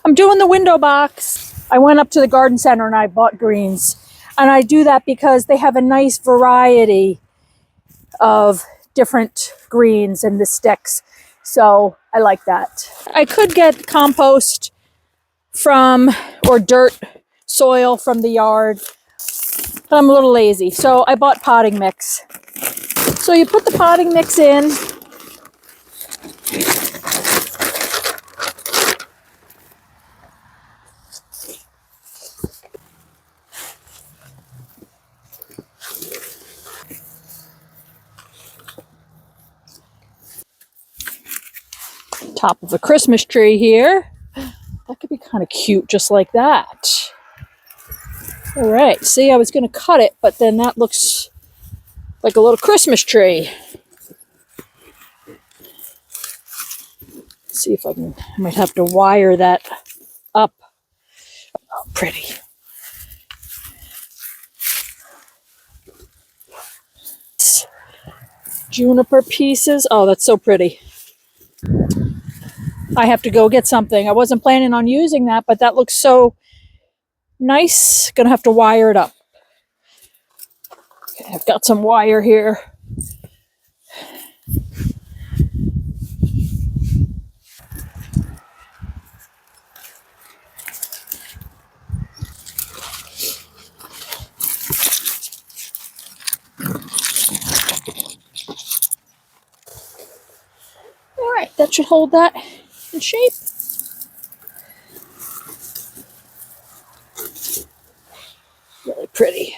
I'm doing the window box. I went up to the garden center and I bought greens. And I do that because they have a nice variety of different greens in the sticks. So I like that. I could get compost from, or dirt, soil from the yard, but I'm a little lazy. So I bought potting mix. So you put the potting mix in. Top of a Christmas tree here. That could be kind of cute just like that. All right, see, I was going to cut it, but then that looks like a little Christmas tree. Let's see if I might have to wire that up. Oh, pretty. Juniper pieces. Oh, that's so pretty. I have to go get something. I wasn't planning on using that, but that looks so nice. Gonna have to wire it up. Okay, I've got some wire here. All right, that should hold that in shape. Really pretty.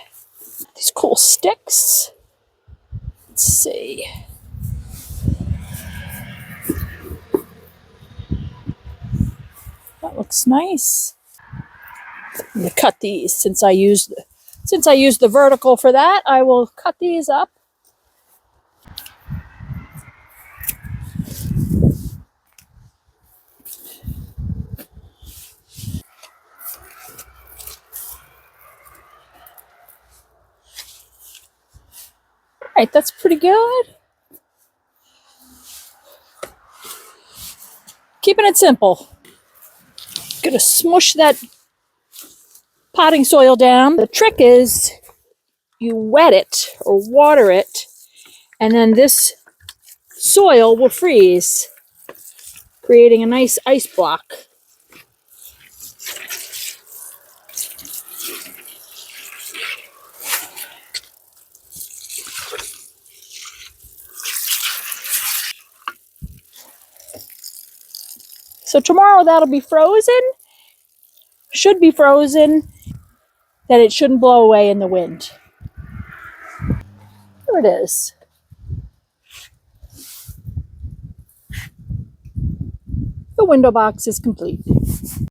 These cool sticks. Let's see. That looks nice. I'm gonna cut these since I used the vertical for that. I will cut these up. All right, that's pretty good. Keeping it simple. Gonna smush that potting soil down. The trick is you wet it or water it, and then this soil will freeze, creating a nice ice block. So tomorrow that'll be frozen. Should be frozen, that it shouldn't blow away in the wind. There it is. The window box is complete.